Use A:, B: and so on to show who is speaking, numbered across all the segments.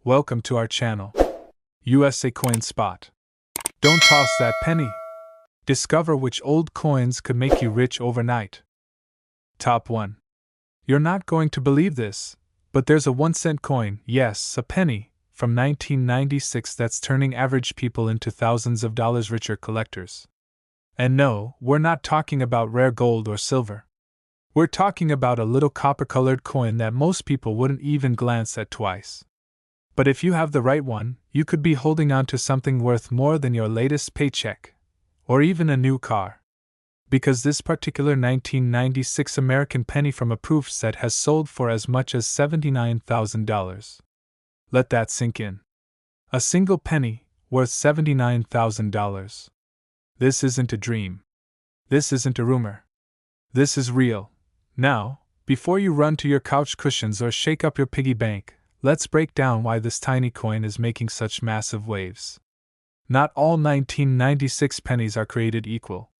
A: Welcome to our channel, USA Coin Spot. Don't toss that penny. Discover which old coins could make you rich overnight. Top 1. You're not going to believe this, but there's a 1-cent coin, yes, a penny, from 1996 that's turning average people into thousands of dollars richer collectors. And no, we're not talking about rare gold or silver. We're talking about a little copper-colored coin that most people wouldn't even glance at twice. But if you have the right one, you could be holding on to something worth more than your latest paycheck, or even a new car. Because this particular 1996 American penny from a proof set has sold for as much as $79,000. Let that sink in. A single penny, worth $79,000. This isn't a dream. This isn't a rumor. This is real. Now, before you run to your couch cushions or shake up your piggy bank, let's break down why this tiny coin is making such massive waves. Not all 1996 pennies are created equal.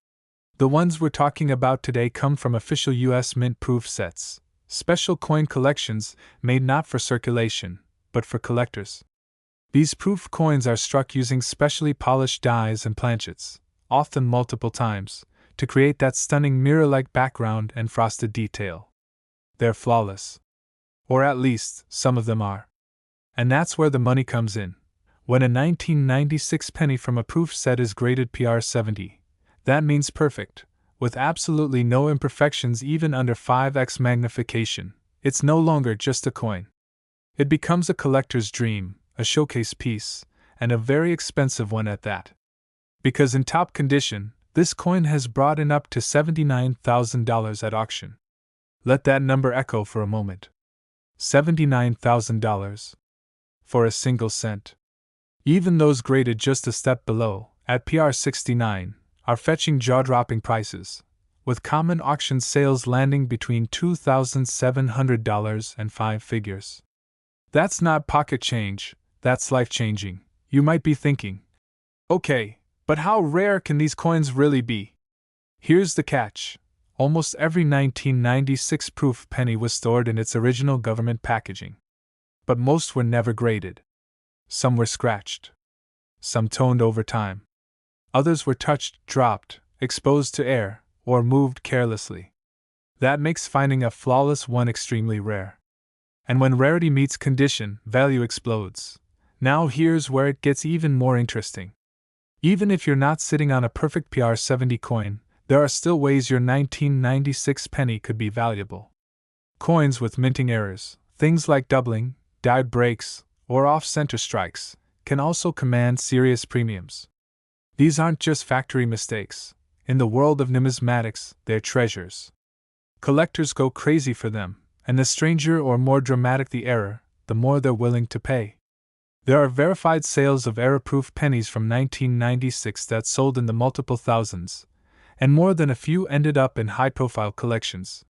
A: The ones we're talking about today come from official U.S. Mint proof sets, special coin collections made not for circulation, but for collectors. These proof coins are struck using specially polished dies and planchets, often multiple times, to create that stunning mirror-like background and frosted detail. They're flawless. Or at least, some of them are. And that's where the money comes in. When a 1996 penny from a proof set is graded PR 70, that means perfect, with absolutely no imperfections even under 5x magnification. It's no longer just a coin. It becomes a collector's dream, a showcase piece, and a very expensive one at that. Because in top condition, this coin has brought in up to $79,000 at auction. Let that number echo for a moment. $79,000 for a single cent. Even those graded just a step below, at PR 69, are fetching jaw-dropping prices, with common auction sales landing between $2,700 and 5 figures. That's not pocket change, that's life-changing, you might be thinking. Okay, but how rare can these coins really be? Here's the catch. Almost every 1996 proof penny was stored in its original government packaging. But most were never graded. Some were scratched. Some toned over time. Others were touched, dropped, exposed to air, or moved carelessly. That makes finding a flawless one extremely rare. And when rarity meets condition, value explodes. Now here's where it gets even more interesting. Even if you're not sitting on a perfect PR 70 coin, there are still ways your 1996 penny could be valuable. Coins with minting errors, things like doubling, dyed breaks, or off-center strikes, can also command serious premiums. These aren't just factory mistakes. In the world of numismatics, they're treasures. Collectors go crazy for them, and the stranger or more dramatic the error, the more they're willing to pay. There are verified sales of error-proof pennies from 1996 that sold in the multiple thousands, and more than a few ended up in high-profile collections.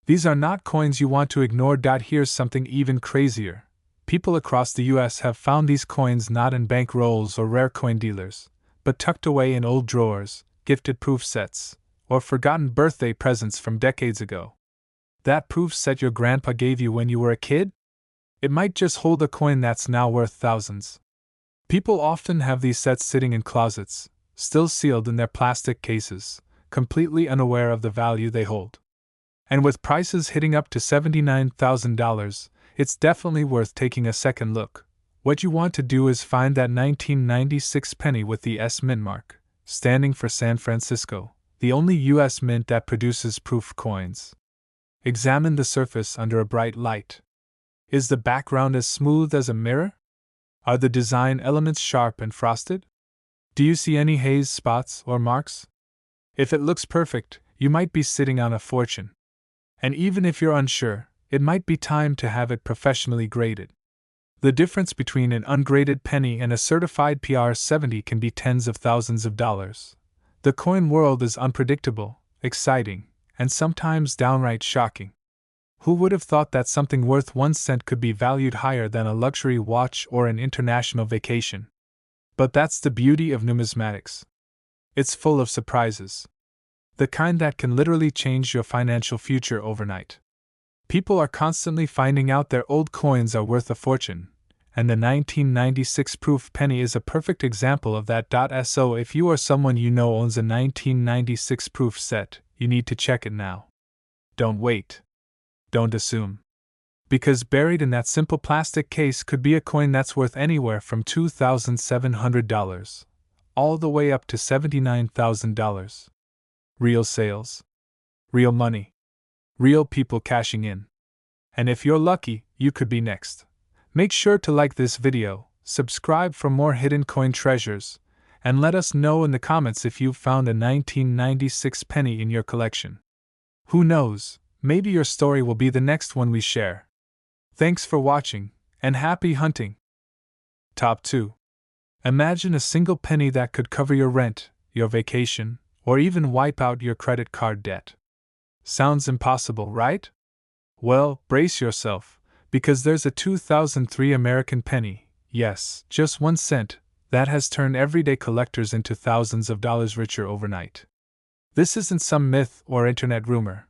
A: These are not coins you want to ignore. Here's something even crazier. People across the US have found these coins not in bank rolls or rare coin dealers, but tucked away in old drawers, gifted proof sets, or forgotten birthday presents from decades ago. That proof set your grandpa gave you when you were a kid? It might just hold a coin that's now worth thousands. People often have these sets sitting in closets, still sealed in their plastic cases, completely unaware of the value they hold. And with prices hitting up to $79,000, it's definitely worth taking a second look. What you want to do is find that 1996 penny with the S mint mark, standing for San Francisco, the only U.S. mint that produces proof coins. Examine the surface under a bright light. Is the background as smooth as a mirror? Are the design elements sharp and frosted? Do you see any haze spots or marks? If it looks perfect, you might be sitting on a fortune. And even if you're unsure, it might be time to have it professionally graded. The difference between an ungraded penny and a certified PR 70 can be tens of thousands of dollars. The coin world is unpredictable, exciting, and sometimes downright shocking. Who would have thought that something worth 1 cent could be valued higher than a luxury watch or an international vacation? But that's the beauty of numismatics. It's full of surprises. The kind that can literally change your financial future overnight. People are constantly finding out their old coins are worth a fortune, and the 1996 proof penny is a perfect example of that. So if you or someone you know owns a 1996 proof set, you need to check it now. Don't wait. Don't assume. Because buried in that simple plastic case could be a coin that's worth anywhere from $2,700 all the way up to $79,000. Real sales. Real money. Real people cashing in. And if you're lucky, you could be next. Make sure to like this video, subscribe for more hidden coin treasures, and let us know in the comments if you've found a 1996 penny in your collection. Who knows, maybe your story will be the next one we share. Thanks for watching, and happy hunting! Top 2. Imagine a single penny that could cover your rent, your vacation, or even wipe out your credit card debt. Sounds impossible, right? Well, brace yourself, because there's a 2003 American penny, yes, just 1 cent, that has turned everyday collectors into thousands of dollars richer overnight. This isn't some myth or internet rumor.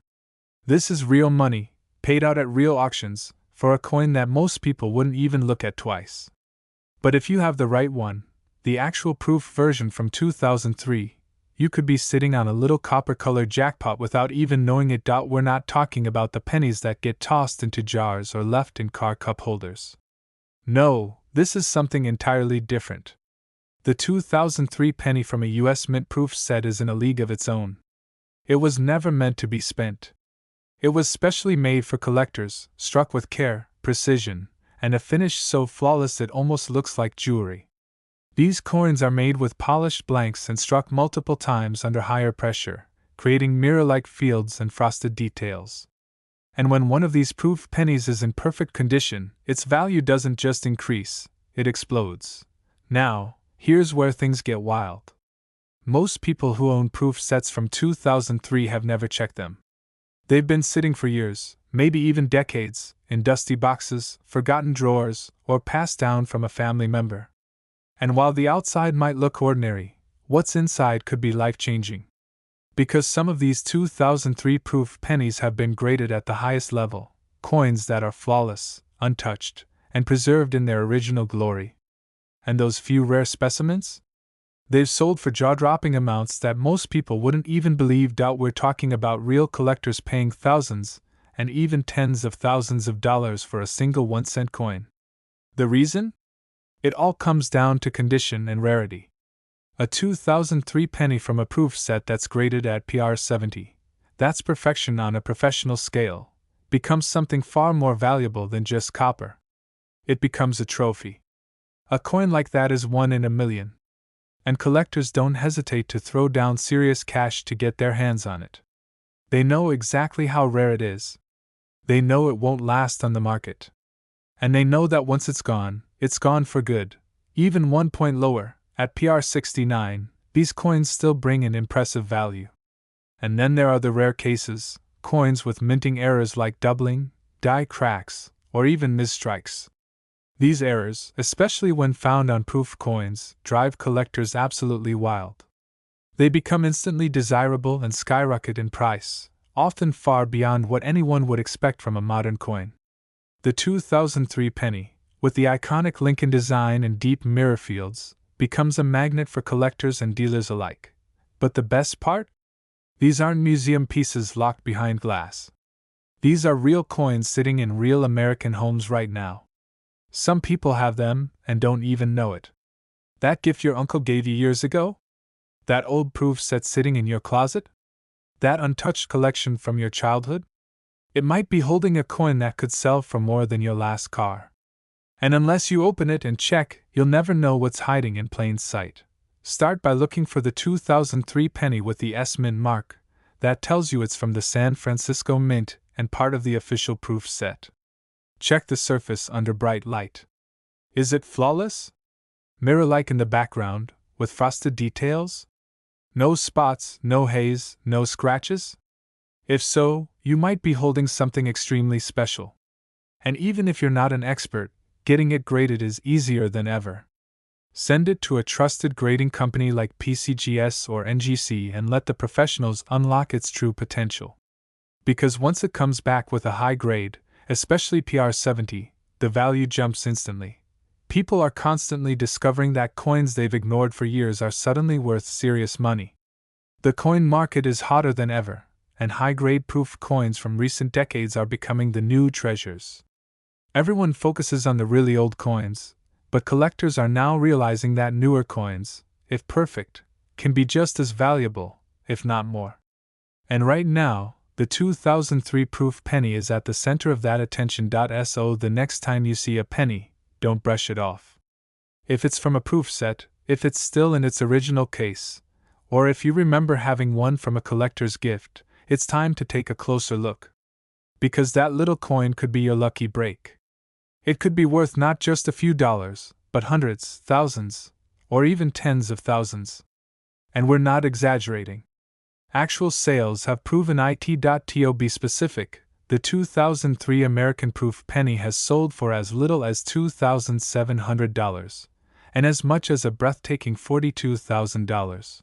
A: This is real money, paid out at real auctions, for a coin that most people wouldn't even look at twice. But if you have the right one, the actual proof version from 2003, you could be sitting on a little copper-colored jackpot without even knowing it. We're not talking about the pennies that get tossed into jars or left in car cup holders. No, this is something entirely different. The 2003 penny from a US Mint proof set is in a league of its own. It was never meant to be spent. It was specially made for collectors, struck with care, precision, and a finish so flawless it almost looks like jewelry. These coins are made with polished blanks and struck multiple times under higher pressure, creating mirror-like fields and frosted details. And when one of these proof pennies is in perfect condition, its value doesn't just increase, it explodes. Now, here's where things get wild. Most people who own proof sets from 2003 have never checked them. They've been sitting for years, maybe even decades, in dusty boxes, forgotten drawers, or passed down from a family member. And while the outside might look ordinary, what's inside could be life-changing. Because some of these 2003 proof pennies have been graded at the highest level, coins that are flawless, untouched, and preserved in their original glory. And those few rare specimens? They've sold for jaw-dropping amounts that most people wouldn't even believe. We're talking about real collectors paying thousands, and even tens of thousands of dollars for a single 1-cent coin. The reason? It all comes down to condition and rarity. A 2003 penny from a proof set that's graded at PR 70, that's perfection on a professional scale, becomes something far more valuable than just copper. It becomes a trophy. A coin like that is 1 in a million. And collectors don't hesitate to throw down serious cash to get their hands on it. They know exactly how rare it is. They know it won't last on the market. And they know that once it's gone for good. Even 1 point lower, at PR 69, these coins still bring an impressive value. And then there are the rare cases, coins with minting errors like doubling, die cracks, or even misstrikes. These errors, especially when found on proof coins, drive collectors absolutely wild. They become instantly desirable and skyrocket in price, often far beyond what anyone would expect from a modern coin. The 2003 penny, with the iconic Lincoln design and deep mirror fields, becomes a magnet for collectors and dealers alike. But the best part? These aren't museum pieces locked behind glass. These are real coins sitting in real American homes right now. Some people have them and don't even know it. That gift your uncle gave you years ago? That old proof set sitting in your closet? That untouched collection from your childhood? It might be holding a coin that could sell for more than your last car. And unless you open it and check, you'll never know what's hiding in plain sight. Start by looking for the 2003 penny with the S Mint mark. That tells you it's from the San Francisco Mint and part of the official proof set. Check the surface under bright light. Is it flawless? Mirror-like in the background, with frosted details? No spots, no haze, no scratches? If so, you might be holding something extremely special. And even if you're not an expert, getting it graded is easier than ever. Send it to a trusted grading company like PCGS or NGC and let the professionals unlock its true potential. Because once it comes back with a high grade, especially PR 70, the value jumps instantly. People are constantly discovering that coins they've ignored for years are suddenly worth serious money. The coin market is hotter than ever, and high-grade proof coins from recent decades are becoming the new treasures. Everyone focuses on the really old coins, but collectors are now realizing that newer coins, if perfect, can be just as valuable, if not more. And right now, the 2003 proof penny is at the center of that attention. So the next time you see a penny, don't brush it off. If it's from a proof set, if it's still in its original case, or if you remember having one from a collector's gift, it's time to take a closer look. Because that little coin could be your lucky break. It could be worth not just a few dollars, but hundreds, thousands, or even tens of thousands. And we're not exaggerating. Actual sales have proven it. To be specific, the 2003 American proof penny has sold for as little as $2,700, and as much as a breathtaking $42,000.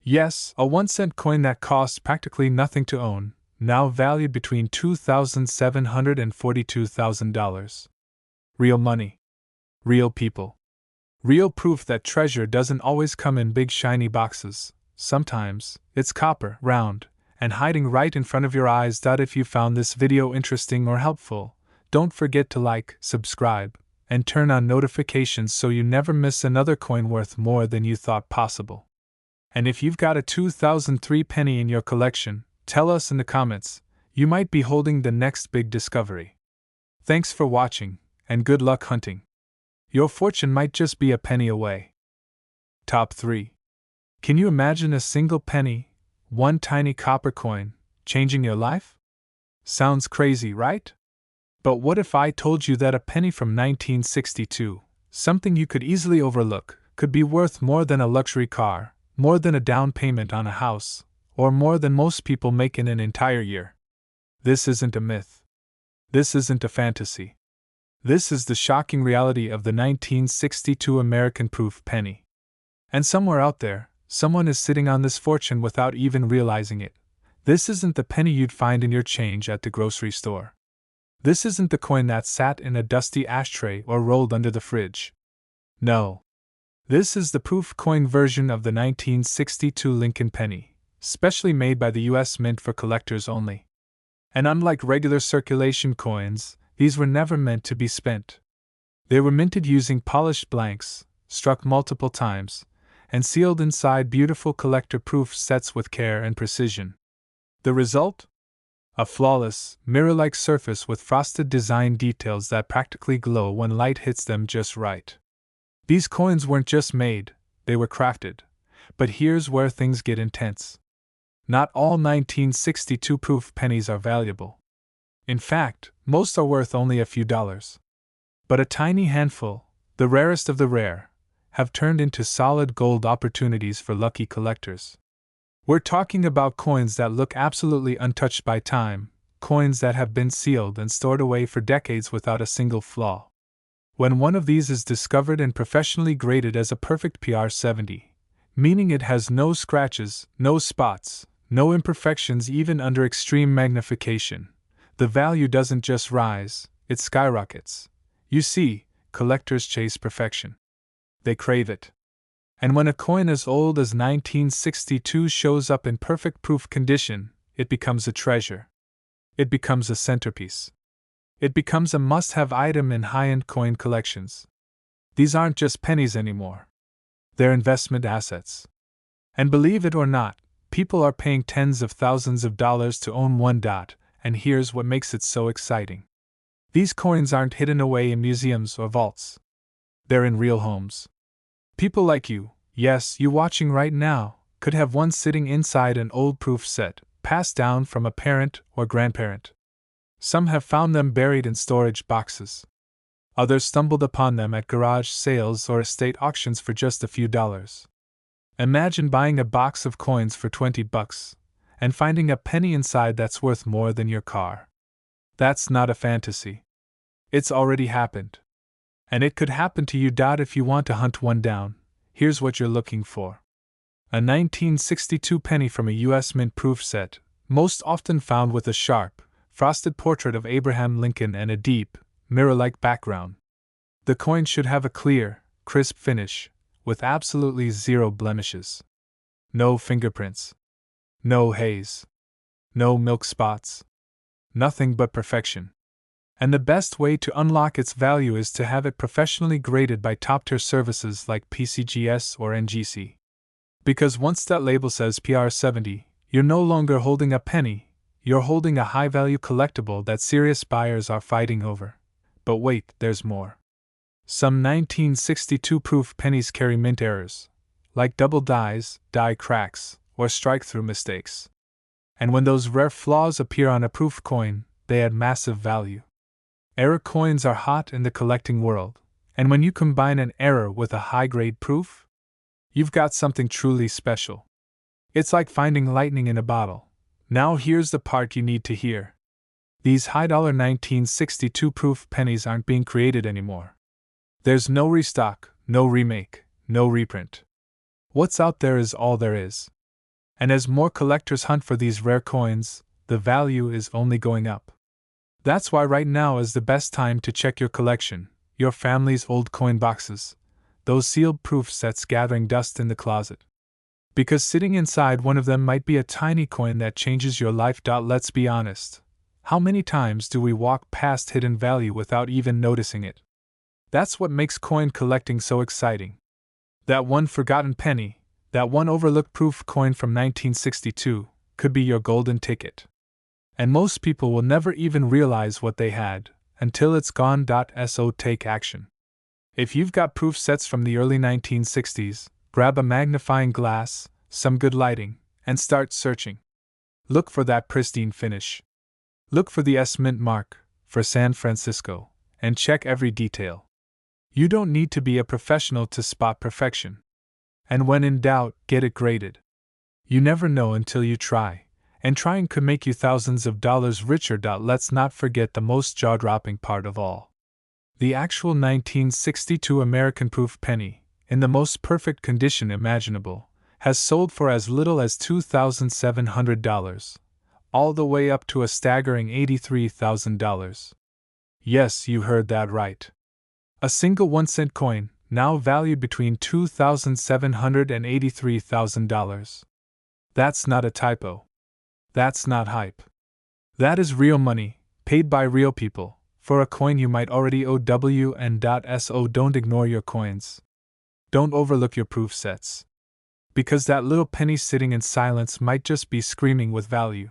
A: Yes, a 1-cent coin that cost practically nothing to own, now valued between $2,700 and $42,000. Real money. Real people. Real proof that treasure doesn't always come in big shiny boxes. Sometimes, it's copper, round, and hiding right in front of your eyes. If you found this video interesting or helpful, don't forget to like, subscribe, and turn on notifications so you never miss another coin worth more than you thought possible. And if you've got a 2003 penny in your collection, tell us in the comments. You might be holding the next big discovery. Thanks for watching, and good luck hunting. Your fortune might just be a penny away. Top 3. Can you imagine a single penny, one tiny copper coin, changing your life? Sounds crazy, right? But what if I told you that a penny from 1962, something you could easily overlook, could be worth more than a luxury car, more than a down payment on a house, or more than most people make in an entire year? This isn't a myth. This isn't a fantasy. This is the shocking reality of the 1962 American proof penny. And somewhere out there, someone is sitting on this fortune without even realizing it. This isn't the penny you'd find in your change at the grocery store. This isn't the coin that sat in a dusty ashtray or rolled under the fridge. No. This is the proof coin version of the 1962 Lincoln penny, specially made by the U.S. Mint for collectors only. And unlike regular circulation coins, these were never meant to be spent. They were minted using polished blanks, struck multiple times, and sealed inside beautiful collector-proof sets with care and precision. The result? A flawless, mirror-like surface with frosted design details that practically glow when light hits them just right. These coins weren't just made, they were crafted. But here's where things get intense. Not all 1962 proof pennies are valuable. In fact, most are worth only a few dollars. But a tiny handful, the rarest of the rare, have turned into solid gold opportunities for lucky collectors. We're talking about coins that look absolutely untouched by time, coins that have been sealed and stored away for decades without a single flaw. When one of these is discovered and professionally graded as a perfect PR70, meaning it has no scratches, no spots, no imperfections even under extreme magnification, the value doesn't just rise, it skyrockets. You see, collectors chase perfection. They crave it. And when a coin as old as 1962 shows up in perfect proof condition, it becomes a treasure. It becomes a centerpiece. It becomes a must-have item in high-end coin collections. These aren't just pennies anymore. They're investment assets. And believe it or not, people are paying tens of thousands of dollars to own one. And here's what makes it so exciting. These coins aren't hidden away in museums or vaults. They're in real homes. People like you, yes, you watching right now, could have one sitting inside an old proof set, passed down from a parent or grandparent. Some have found them buried in storage boxes. Others stumbled upon them at garage sales or estate auctions for just a few dollars. Imagine buying a box of coins for $20 and finding a penny inside that's worth more than your car. That's not a fantasy. It's already happened. And it could happen to you. If you want to hunt one down, here's what you're looking for. A 1962 penny from a U.S. Mint proof set, most often found with a sharp, frosted portrait of Abraham Lincoln and a deep, mirror-like background. The coin should have a clear, crisp finish, with absolutely zero blemishes. No fingerprints. No haze. No milk spots. Nothing but perfection. And the best way to unlock its value is to have it professionally graded by top-tier services like PCGS or NGC. Because once that label says PR70, you're no longer holding a penny, you're holding a high-value collectible that serious buyers are fighting over. But wait, there's more. Some 1962 proof pennies carry mint errors, like double dies, die cracks, or strike-through mistakes. And when those rare flaws appear on a proof coin, they add massive value. Error coins are hot in the collecting world, and when you combine an error with a high-grade proof, you've got something truly special. It's like finding lightning in a bottle. Now here's the part you need to hear. These high-dollar 1962 proof pennies aren't being created anymore. There's no restock, no remake, no reprint. What's out there is all there is. And as more collectors hunt for these rare coins, the value is only going up. That's why right now is the best time to check your collection, your family's old coin boxes, those sealed proof sets gathering dust in the closet. Because sitting inside one of them might be a tiny coin that changes your life. Let's be honest. How many times do we walk past hidden value without even noticing it? That's what makes coin collecting so exciting. That one forgotten penny, that one overlooked proof coin from 1962, could be your golden ticket. And most people will never even realize what they had, until it's gone. So take action. If you've got proof sets from the early 1960s, grab a magnifying glass, some good lighting, and start searching. Look for that pristine finish. Look for the S mint mark, for San Francisco, and check every detail. You don't need to be a professional to spot perfection. And when in doubt, get it graded. You never know until you try. And trying could make you thousands of dollars richer. Let's not forget the most jaw-dropping part of all. The actual 1962 American proof penny, in the most perfect condition imaginable, has sold for as little as $2,700, all the way up to a staggering $83,000. Yes, you heard that right. A single 1-cent coin, now valued between $2,700 and $83,000. That's not a typo. That's not hype. That is real money, paid by real people, for a coin you might already owe So don't ignore your coins. Don't overlook your proof sets. Because that little penny sitting in silence might just be screaming with value.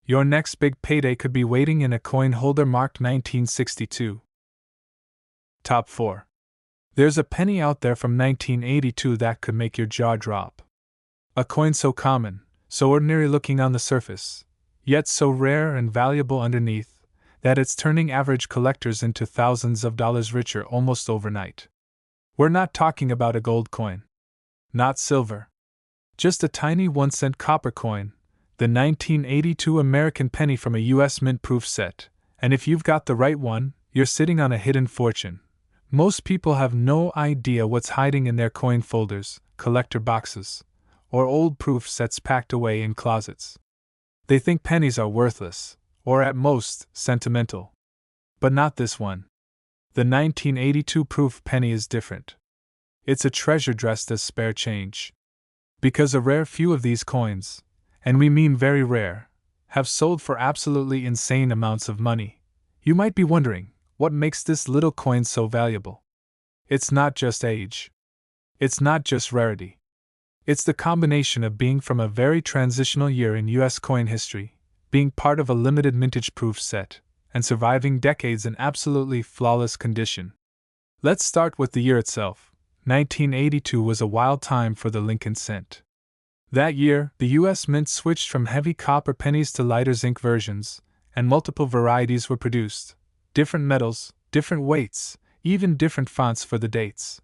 A: Your next big payday could be waiting in a coin holder marked 1962. Top 4. There's a penny out there from 1982 that could make your jaw drop. A coin so common, so ordinary looking on the surface, yet so rare and valuable underneath, that it's turning average collectors into thousands of dollars richer almost overnight. We're not talking about a gold coin. Not silver. Just a tiny 1-cent copper coin, the 1982 American penny from a U.S. mint proof set, and if you've got the right one, you're sitting on a hidden fortune. Most people have no idea what's hiding in their coin folders, collector boxes, or old proof sets packed away in closets. They think pennies are worthless, or at most, sentimental. But not this one. The 1982 proof penny is different. It's a treasure dressed as spare change. Because a rare few of these coins, and we mean very rare, have sold for absolutely insane amounts of money. You might be wondering, what makes this little coin so valuable? It's not just age. It's not just rarity. It's the combination of being from a very transitional year in U.S. coin history, being part of a limited mintage proof set, and surviving decades in absolutely flawless condition. Let's start with the year itself. 1982 was a wild time for the Lincoln cent. That year, the U.S. Mint switched from heavy copper pennies to lighter zinc versions, and multiple varieties were produced. Different metals, different weights, even different fonts for the dates.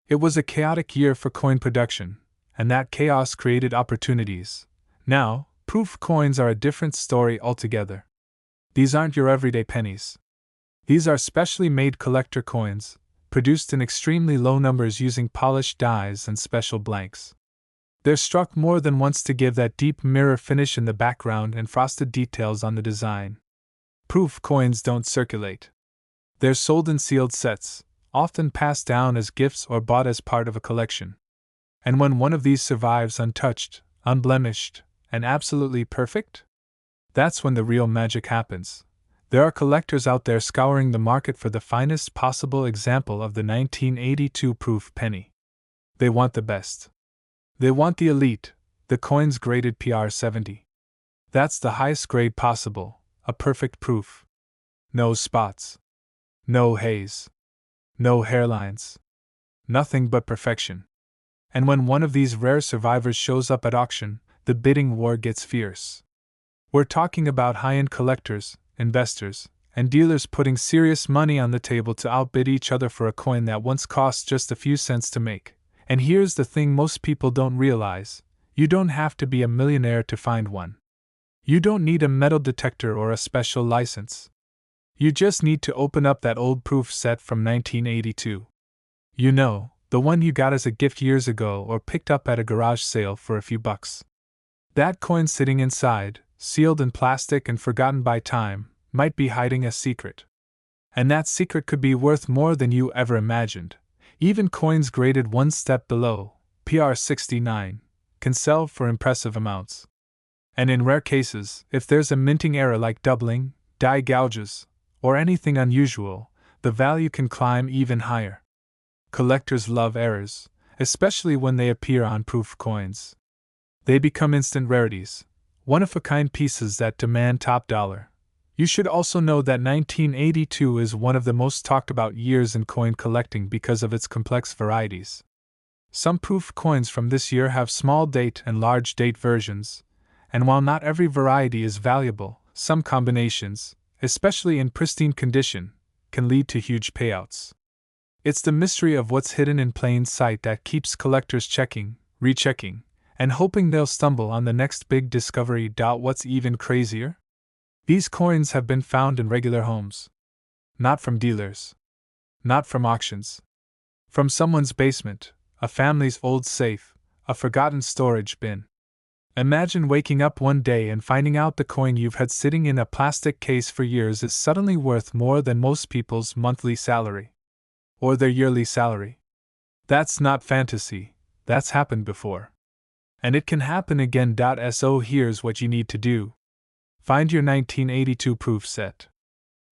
A: It was a chaotic year for coin production, and that chaos created opportunities. Now, proof coins are a different story altogether. These aren't your everyday pennies. These are specially made collector coins, produced in extremely low numbers using polished dies and special blanks. They're struck more than once to give that deep mirror finish in the background and frosted details on the design. Proof coins don't circulate. They're sold in sealed sets, often passed down as gifts or bought as part of a collection. And when one of these survives untouched, unblemished, and absolutely perfect? That's when the real magic happens. There are collectors out there scouring the market for the finest possible example of the 1982 proof penny. They want the best. They want the elite, the coins graded PR70. That's the highest grade possible, a perfect proof. No spots. No haze. No hairlines. Nothing but perfection. And when one of these rare survivors shows up at auction, the bidding war gets fierce. We're talking about high-end collectors, investors, and dealers putting serious money on the table to outbid each other for a coin that once cost just a few cents to make. And here's the thing most people don't realize: you don't have to be a millionaire to find one. You don't need a metal detector or a special license. You just need to open up that old proof set from 1982. You know, the one you got as a gift years ago or picked up at a garage sale for a few bucks. That coin sitting inside, sealed in plastic and forgotten by time, might be hiding a secret. And that secret could be worth more than you ever imagined. Even coins graded one step below, PR69, can sell for impressive amounts. And in rare cases, if there's a minting error like doubling, die gouges, or anything unusual, the value can climb even higher. Collectors love errors, especially when they appear on proof coins. They become instant rarities, one-of-a-kind pieces that demand top dollar. You should also know that 1982 is one of the most talked about years in coin collecting because of its complex varieties. Some proof coins from this year have small date and large date versions, and while not every variety is valuable, some combinations, especially in pristine condition, can lead to huge payouts. It's the mystery of what's hidden in plain sight that keeps collectors checking, rechecking, and hoping they'll stumble on the next big discovery. What's even crazier? These coins have been found in regular homes. Not from dealers. Not from auctions. From someone's basement, a family's old safe, a forgotten storage bin. Imagine waking up one day and finding out the coin you've had sitting in a plastic case for years is suddenly worth more than most people's monthly salary. Or their yearly salary. That's not fantasy, that's happened before. And it can happen again. So here's what you need to do. Find your 1982 proof set.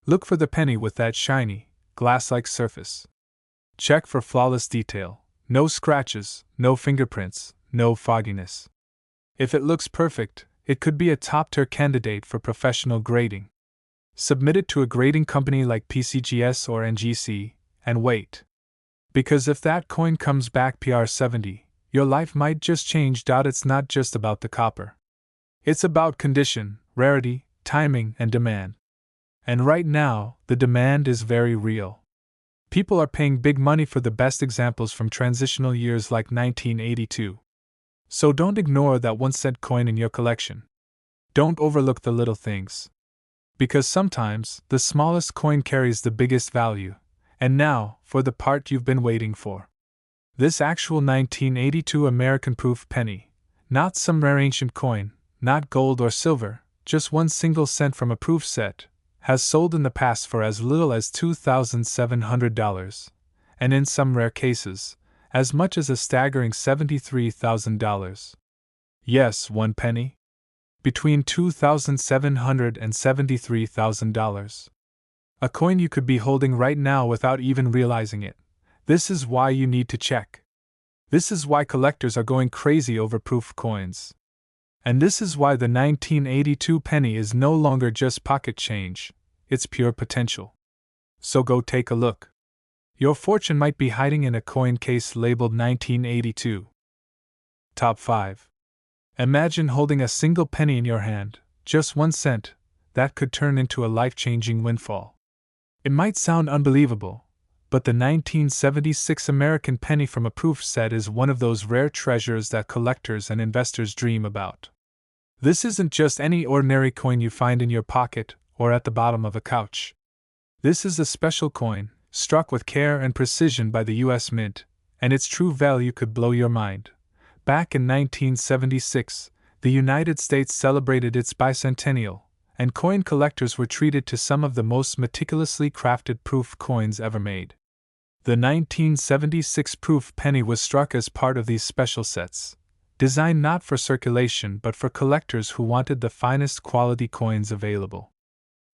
A: Look for the penny with that shiny, glass-like surface. Check for flawless detail, no scratches, no fingerprints, no fogginess. If it looks perfect, it could be a top-tier candidate for professional grading. Submit it to a grading company like PCGS or NGC, and wait. Because if that coin comes back PR70, your life might just change. It's not just about the copper. It's about condition, rarity, timing, and demand. And right now, the demand is very real. People are paying big money for the best examples from transitional years like 1982. So don't ignore that 1 cent coin in your collection. Don't overlook the little things. Because sometimes, the smallest coin carries the biggest value. And now, for the part you've been waiting for. This actual 1982 American proof penny, not some rare ancient coin, not gold or silver, just 1 single cent from a proof set, has sold in the past for as little as $2,700, and in some rare cases, as much as a staggering $73,000. Yes, 1 penny. Between $2,700 and $73,000. A coin you could be holding right now without even realizing it. This is why you need to check. This is why collectors are going crazy over proof coins. And this is why the 1982 penny is no longer just pocket change, it's pure potential. So go take a look. Your fortune might be hiding in a coin case labeled 1982. Top 5. Imagine holding a single penny in your hand, just 1 cent, that could turn into a life-changing windfall. It might sound unbelievable, but the 1976 American penny from a proof set is one of those rare treasures that collectors and investors dream about. This isn't just any ordinary coin you find in your pocket or at the bottom of a couch. This is a special coin, struck with care and precision by the U.S. Mint, and its true value could blow your mind. Back in 1976, the United States celebrated its bicentennial, and coin collectors were treated to some of the most meticulously crafted proof coins ever made. The 1976 proof penny was struck as part of these special sets, designed not for circulation but for collectors who wanted the finest quality coins available.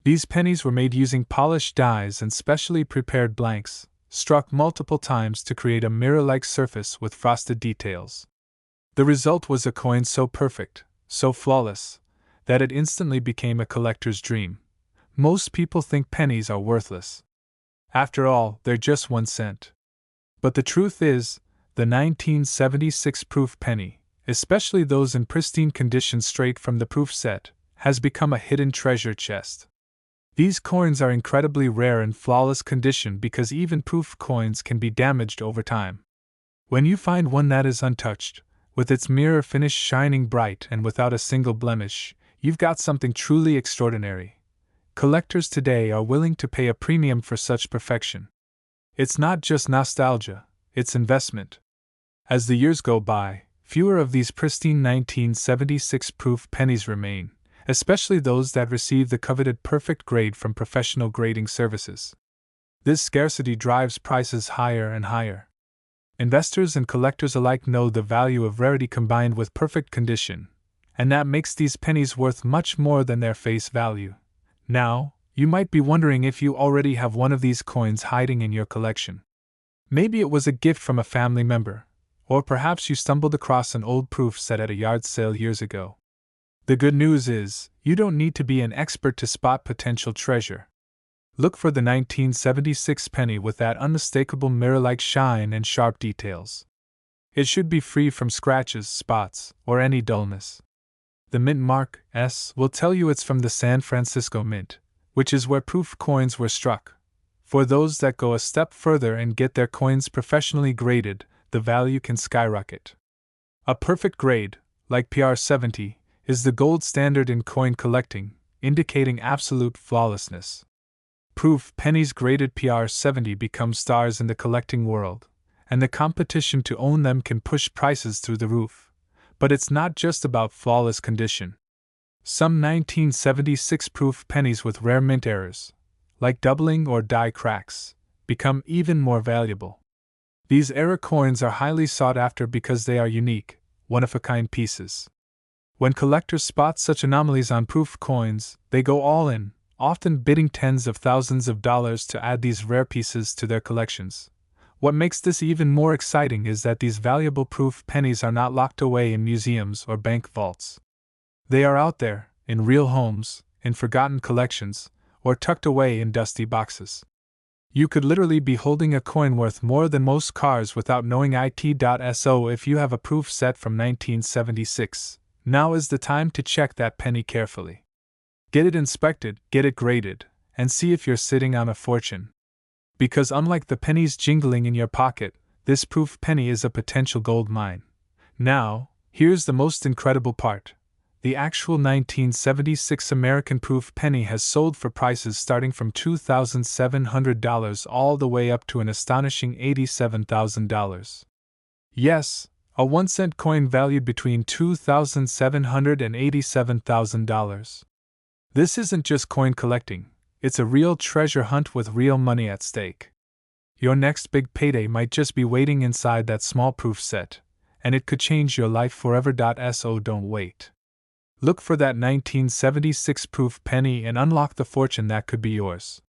A: These pennies were made using polished dies and specially prepared blanks, struck multiple times to create a mirror-like surface with frosted details. The result was a coin so perfect, so flawless, that it instantly became a collector's dream. Most people think pennies are worthless. After all, they're just 1 cent. But the truth is, the 1976 proof penny, especially those in pristine condition straight from the proof set, has become a hidden treasure chest. These coins are incredibly rare in flawless condition because even proof coins can be damaged over time. When you find one that is untouched, with its mirror finish shining bright and without a single blemish, you've got something truly extraordinary. Collectors today are willing to pay a premium for such perfection. It's not just nostalgia, it's investment. As the years go by, fewer of these pristine 1976 proof pennies remain, especially those that receive the coveted perfect grade from professional grading services. This scarcity drives prices higher and higher. Investors and collectors alike know the value of rarity combined with perfect condition, and that makes these pennies worth much more than their face value. Now, you might be wondering if you already have one of these coins hiding in your collection. Maybe it was a gift from a family member, or perhaps you stumbled across an old proof set at a yard sale years ago. The good news is, you don't need to be an expert to spot potential treasure. Look for the 1976 penny with that unmistakable mirror-like shine and sharp details. It should be free from scratches, spots, or any dullness. The mint mark S will tell you it's from the San Francisco Mint, which is where proof coins were struck. For those that go a step further and get their coins professionally graded, the value can skyrocket. A perfect grade, like PR70, is the gold standard in coin collecting, indicating absolute flawlessness. Proof pennies graded PR70 become stars in the collecting world, and the competition to own them can push prices through the roof. But it's not just about flawless condition. Some 1976 proof pennies with rare mint errors, like doubling or die cracks, become even more valuable. These error coins are highly sought after because they are unique, one-of-a-kind pieces. When collectors spot such anomalies on proof coins, they go all in, often bidding tens of thousands of dollars to add these rare pieces to their collections. What makes this even more exciting is that these valuable proof pennies are not locked away in museums or bank vaults. They are out there, in real homes, in forgotten collections, or tucked away in dusty boxes. You could literally be holding a coin worth more than most cars without knowing it. So if you have a proof set from 1976, now is the time to check that penny carefully. Get it inspected, get it graded, and see if you're sitting on a fortune. Because unlike the pennies jingling in your pocket, this proof penny is a potential gold mine. Now, here's the most incredible part. The actual 1976 American proof penny has sold for prices starting from $2,700 all the way up to an astonishing $87,000. Yes, a 1-cent coin valued between $2,700 and $87,000. This isn't just coin collecting. It's a real treasure hunt with real money at stake. Your next big payday might just be waiting inside that small proof set, and it could change your life forever. So don't wait. Look for that 1976 proof penny and unlock the fortune that could be yours.